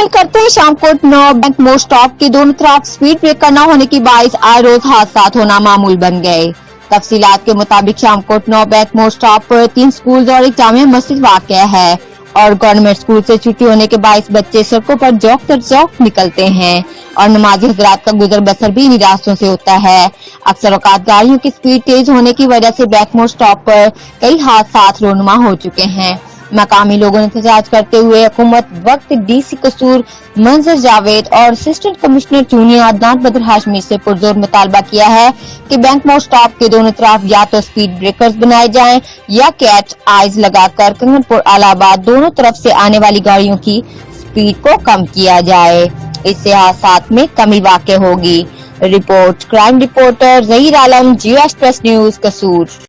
शामिल करते हैं शामकोट 9 बैंक मोड़ स्टॉप के दोनों तरफ स्पीड ब्रेकर न होने की बाइस आए रोज हादसा होना मामूल बन गए। तफसीलात के मुताबिक शामकोट 9 बैंक मोड़ स्टॉप पर 3 स्कूल और एक जामिया मस्जिद वाक़या है और गवर्नमेंट स्कूल से छुट्टी होने के बाइस बच्चे सड़कों पर जौक दर जौक निकलते हैं और नमाजी हजरात का गुजर बसर भी इन्हीं रास्तों से होता है। अक्सर औकात गाड़ियों की स्पीड तेज होने की वजह से बैंक मोड़ स्टॉप पर कई हादसा रोनुमा हो चुके हैं। मकामी लोगों ने एहतजाज करते हुए हुकूमत वक्त डीसी कसूर मंजर जावेद और असिस्टेंट कमिश्नर जूनियर अदनान बदर हाशमी से पुरजोर मुतालबा किया है कि बैंक मोड़ स्टॉप के दोनों तरफ या तो स्पीड ब्रेकर्स बनाए जाएं या कैच आइज लगाकर कंगनपुर इलाहाबाद दोनों तरफ से आने वाली गाड़ियों की स्पीड को कम किया जाए। इससे हादसात में कमी वाक़ई होगी। रिपोर्ट क्राइम रिपोर्टर जहीर आलम, जियो एक्सप्रेस न्यूज, कसूर।